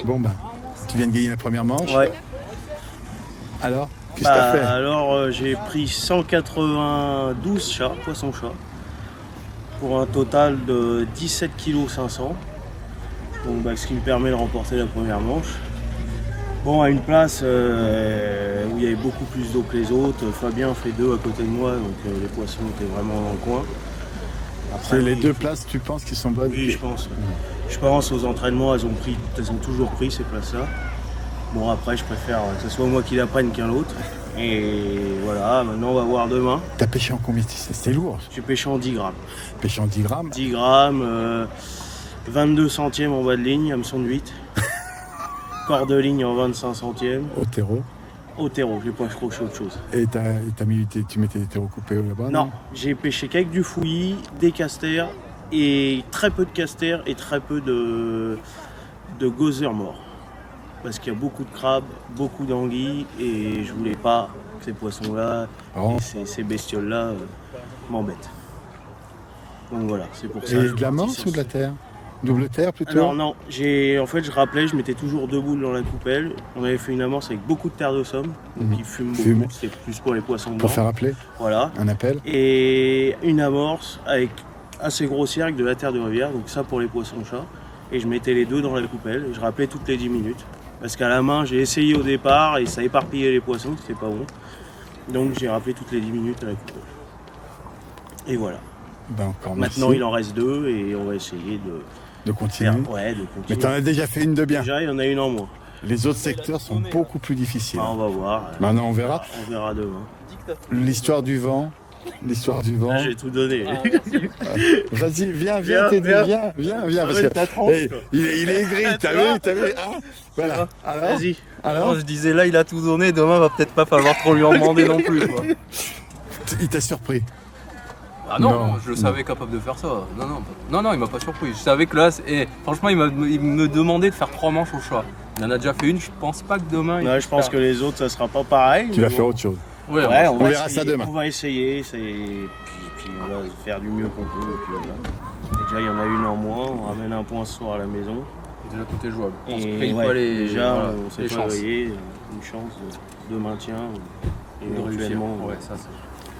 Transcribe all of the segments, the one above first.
Bon, bah, tu viens de gagner la première manche. Ouais. Alors, qu'est-ce que t'as fait? Alors, j'ai pris 192 chats, poissons-chats, pour un total de 17 kg 500. Donc, ce qui me permet de remporter la première manche. Bon, à une place où il y avait beaucoup plus d'eau que les autres. Fabien fait 2 à côté de moi, donc les poissons étaient vraiment dans le coin. Après, les deux places, tu penses qu'ils sont bonnes? Oui, je pense. Je pense aux entraînements, elles ont toujours pris ces places-là. Bon, après, je préfère que ce soit moi qui la prenne qu'un autre. Et voilà, maintenant on va voir demain. T'as pêché en combien? C'était lourd. J'ai pêché en 10 grammes. Pêché en 10 grammes? 10 grammes, 22 centièmes en bas de ligne, hameçon de 8. Corps de ligne en 25 centièmes. Au terreau? Au terreau, j'ai pas accroché autre chose. Et tu mettais des terreaux coupés là-bas? Non, j'ai pêché qu'avec du fouillis, des casters, et très peu de casters et très peu de gozer morts. Parce qu'il y a beaucoup de crabes, beaucoup d'anguilles, et je voulais pas que ces poissons-là, et ces bestioles-là m'embêtent. Donc voilà, c'est pour ça. Et de la morse ou de la terre? Double terre plutôt? Alors non, je rappelais, je mettais toujours 2 boules dans la coupelle. On avait fait une amorce avec beaucoup de terre de somme, donc il fume beaucoup, c'était plus pour les poissons blancs. Pour faire appeler? Voilà. Un appel? Et une amorce avec assez grossière avec de la terre de rivière, donc ça pour les poissons-chats. Et je mettais les 2 dans la coupelle et je rappelais toutes les 10 minutes. Parce qu'à la main, j'ai essayé au départ et ça éparpillait les poissons, c'était pas bon. Donc j'ai rappelé toutes les 10 minutes à la coupelle. Et voilà. Encore maintenant il en reste 2 et on va essayer de continuer. De continuer. Mais t'en as déjà fait une de bien. Déjà, il y en a une en moins. Les autres secteurs sont beaucoup plus difficiles. On va voir. Maintenant, on verra. On verra demain. L'histoire du vent. L'histoire du vent. J'ai tout donné. Vas-y, viens, Teddy, viens. Parce que, il est aigri, t'as vu voilà. Alors, vas-y. Alors, je disais là, il a tout donné. Demain, va peut-être pas falloir trop lui en demander non plus. Quoi. Il t'a surpris? Ah non, je le savais capable de faire ça. Non, il m'a pas surpris. Je savais que là, franchement, il me demandait de faire 3 manches au chat. Il en a déjà fait une, je pense pas que demain. Je pense que les autres, ça sera pas pareil. Tu vas faire autre chose. Ouais, on verra ça demain. On va essayer, puis on va faire du mieux qu'on peut. Et puis voilà. Et déjà, il y en a une en moins, on ramène un point ce soir à la maison. Et déjà, tout est jouable. On se Et pas les, déjà, voilà, on s'est les chances. réveillé, une chance de maintien. Éventuellement, ça c'est.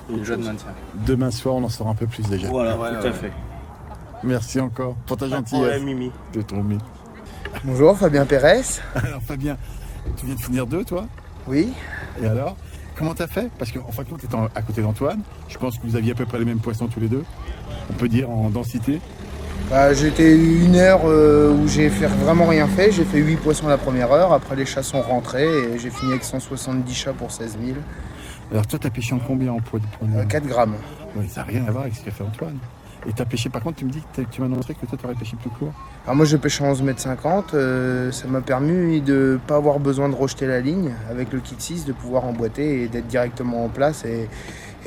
Déjà de maintien. Demain soir, on en saura un peu plus déjà. Voilà, tout à fait. Merci encore pour ta gentillesse. Mimi. De ton Mimi. Bonjour, Fabien Pérez. Alors Fabien, tu viens de finir 2 toi? Oui. Et alors, comment t'as fait? Parce qu'en fin de compte, étant à côté d'Antoine, je pense que vous aviez à peu près les mêmes poissons tous les deux. On peut dire en densité. J'étais 1 heure où j'ai vraiment rien fait. J'ai fait 8 poissons la première heure. Après, les chats sont rentrés et j'ai fini avec 170 chats pour 16 000. Alors toi, t'as pêché en combien en poids de 4 grammes. Oui, ça n'a rien à voir avec ce qu'a fait Antoine. Et t'as pêché, par contre, tu me dis que tu m'as annoncé que toi, t'aurais pêché plus court. Alors moi, je pêche en 11,50 m. Ça m'a permis de ne pas avoir besoin de rejeter la ligne avec le kit 6, de pouvoir emboîter et d'être directement en place. Et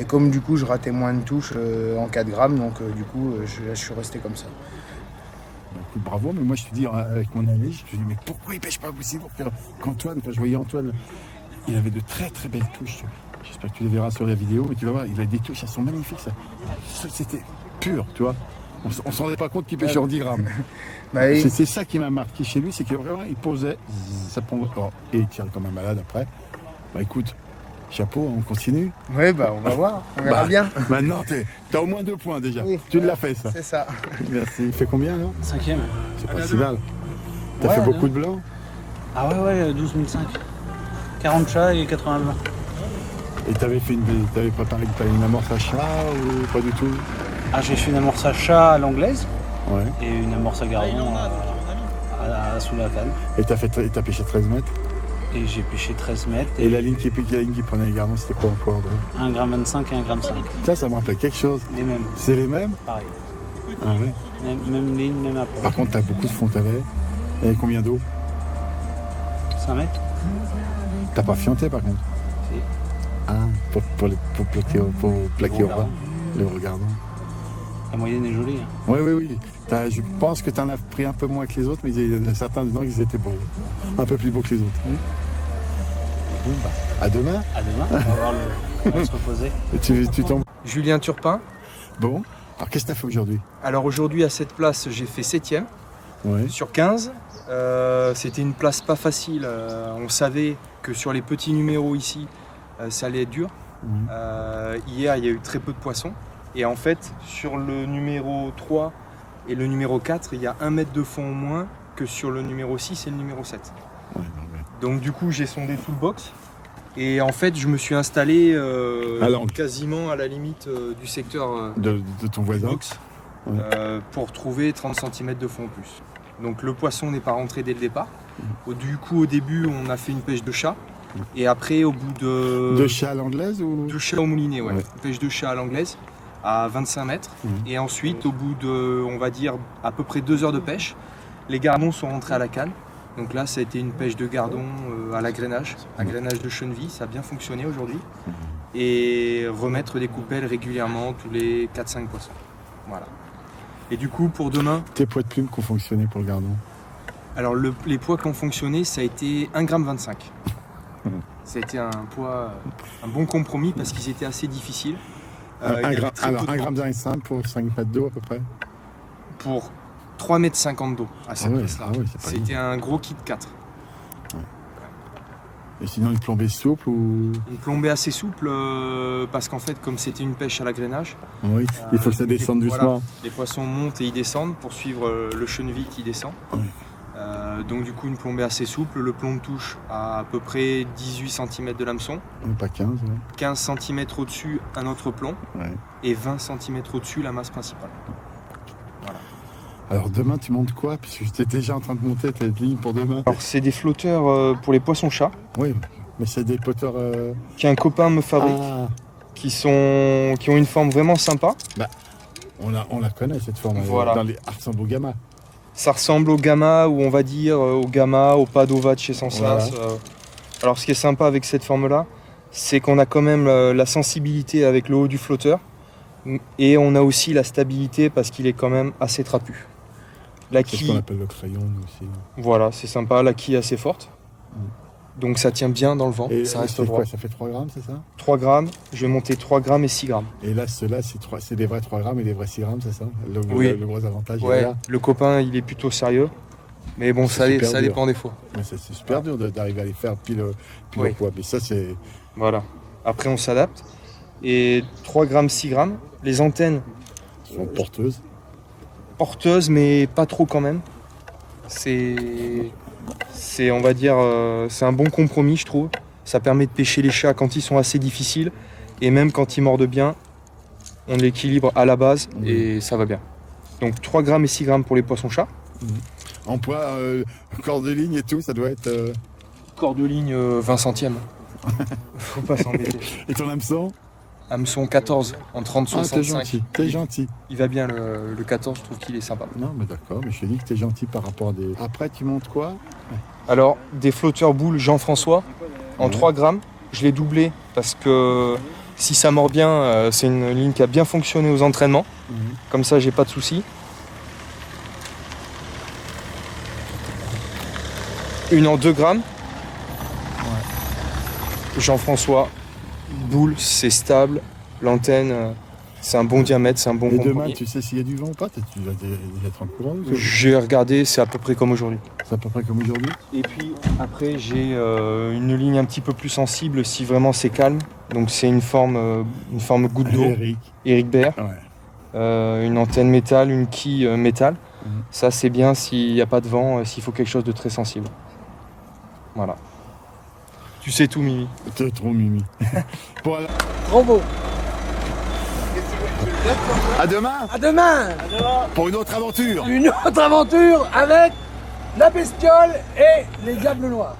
comme du coup, je ratais moins de touches en 4 grammes, donc du coup, je suis resté comme ça. Écoute, bravo, mais moi, je te dis, avec mon ami, je te dis, mais pourquoi il pêche pas aussi lourd qu'Antoine? Quand je voyais Antoine, il avait de très très belles touches. J'espère que tu les verras sur la vidéo, mais tu vas voir, il a des touches, elles sont magnifiques. C'était pur, tu vois. On ne s'en rendait pas compte qu'il pêchait en 10 grammes. C'est ça qui m'a marqué chez lui, c'est que vraiment, il posait, ça pondait, et il tire comme un malade après. Écoute, chapeau, on continue. Oui, on va voir, on verra bien. Maintenant, t'as au moins 2 points déjà. Oui, tu l'as fait, ça. C'est ça. Merci. Il fait combien, là? 5e. C'est pas si mal. T'as fait beaucoup de blancs? Ah ouais, 12 500. 40 chats et 80 blancs. Et t'avais préparé une amorce à chat ou pas du tout? J'ai fait une amorce à chat à l'anglaise. Ouais. Et une amorce à gardon sous la canne. Et t'as pêché 13 mètres? Et j'ai pêché 13 mètres. Et la ligne qui prenait les gardons, c'était quoi encore? 1,25 g et 1,5 g. Ça me rappelle quelque chose. Les mêmes. C'est les mêmes? Pareil. Ah ouais. Même ligne, même apport. Par contre, t'as beaucoup de fond à lait. Et combien d'eau? 5 mètres. T'as pas fianté par contre? Si. Pour plaquer au bas, les regardants. La moyenne est jolie. Oui. Je pense que tu en as pris un peu moins que les autres, mais il y en a certains dedans qui étaient beaux. Un peu plus beaux que les autres. Bon, à demain. À demain, on va se reposer. Et tu tombes. Julien Turpin. Bon, alors qu'est-ce que tu as fait aujourd'hui? Alors aujourd'hui, à cette place, j'ai fait 7e. Ouais. sur 15. C'était une place pas facile. On savait que sur les petits numéros ici, ça allait être dur. Hier, il y a eu très peu de poissons. Et en fait, sur le numéro 3 et le numéro 4, il y a 1 mètre de fond au moins que sur le numéro 6 et le numéro 7. Ouais, non, mais... Donc du coup, j'ai sondé tout le box. Et en fait, je me suis installé quasiment à la limite du secteur de ton voisin. box Ouais. pour trouver 30 cm de fond en plus. Donc le poisson n'est pas rentré dès le départ. Du coup, au début, on a fait une pêche de chat. Et après, au bout de... De chat à l'anglaise ou... De chat au moulinet, ouais. Ouais. Une pêche de chat à l'anglaise à 25 mètres. Et ensuite, au bout de, on va dire, à peu près 2 heures de pêche, les gardons sont rentrés à la canne. Donc là, ça a été une pêche de gardon à l'agrainage de cheville. Ça a bien fonctionné aujourd'hui. Et remettre des coupelles régulièrement tous les 4-5 poissons. Voilà. Et du coup, pour demain... Tes poids de plume qui ont fonctionné pour le gardon. Alors, les poids qui ont fonctionné, ça a été 1,25 g. Ça a été un poids, un bon compromis parce qu'ils étaient assez difficiles. Alors, 1,5 g pour 5 mètres d'eau à peu près. Pour 3,50 m d'eau à cette place-là. Ah ouais, c'était un gros kit 4. Et sinon, une plombée souple ou... Une plombée assez souple parce qu'en fait, comme c'était une pêche à l'agrainage, Oui, il faut que ça descende doucement. Voilà, les poissons montent et ils descendent pour suivre le cheneville qui descend. Oui. Donc du coup, une plombée assez souple. Le plomb de touche à peu près 18 cm de l'hameçon. Pas 15, ouais. 15 cm au-dessus, un autre plomb. Ouais. Et 20 cm au-dessus, la masse principale. Voilà. Alors demain, tu montes quoi? Puisque j'étais déjà en train de monter ta ligne pour demain. Alors c'est des flotteurs pour les poissons-chats. Oui, mais c'est des poteurs... Qu'un copain me fabrique. Ah, Qui ont une forme vraiment sympa. on la connaît cette forme, Voilà. dans les Arsembo Gamma. Ça ressemble au gamma, ou on va dire au gamma, au Padova de chez Sansas. Voilà. Alors ce qui est sympa avec cette forme-là, c'est qu'on a quand même la sensibilité avec le haut du flotteur, et on a aussi la stabilité parce qu'il est quand même assez trapu. La C'est ce quille, qu'on appelle le crayon nous aussi. voilà, c'est sympa, la quille est assez forte. Donc ça tient bien dans le vent, Et ça reste c'est droit. quoi? Ça fait 3 grammes, c'est ça? 3 grammes, je vais monter 3 grammes et 6 grammes. Et là, ceux-là, c'est des vrais 3 grammes et des vrais 6 grammes, c'est ça? Oui. Le gros avantage, il est Ouais, là. le copain il est plutôt sérieux, mais bon, C'est super ça dur. dépend des fois. Mais c'est super dur d'arriver à les faire pile Oui. au poids. Mais ça, c'est... Voilà. Après, on s'adapte. Et 3 grammes, 6 grammes. Les antennes sont porteuses. porteuses, mais pas trop quand même. On va dire, c'est un bon compromis, je trouve. Ça permet de pêcher les chats quand ils sont assez difficiles. Et même quand ils mordent bien, on l'équilibre à la base et ça va bien. Donc 3 grammes et 6 grammes pour les poissons-chats. En poids, corps de ligne et tout, ça doit être... Corps de ligne 20 centièmes. Faut pas s'embêter. Et ton hameçon? Hameçon 14 en 30-65. Ah, t'es gentil, t'es gentil. Il va bien le 14, je trouve qu'il est sympa. Non, mais d'accord, mais je te dis que t'es gentil par rapport à des... Après, tu montes quoi? Alors, des flotteurs boules Jean-François en 3 grammes. Je l'ai doublé parce que si ça mord bien, c'est une ligne qui a bien fonctionné aux entraînements. Comme ça, j'ai pas de soucis. Une en 2 grammes. Jean-François, boule, c'est stable. L'antenne, c'est un bon diamètre, c'est un bon Et demain, compromis. tu sais s'il y a du vent ou pas? Tu vas être en courant ou J'ai regardé, c'est à peu près comme aujourd'hui. c'est à peu près comme aujourd'hui? Et puis après j'ai une ligne un petit peu plus sensible si vraiment c'est calme. Donc c'est une forme goutte d'eau, Eric Baird. Ouais. Une antenne métal, une quille métal. Mhm. Ça c'est bien s'il n'y a pas de vent, s'il faut quelque chose de très sensible. Voilà. Tu sais tout, Mimi. T'es trop mimi. Voilà. Bravo. À demain À demain pour une autre aventure. Une autre aventure avec la bestiole et les diables noirs.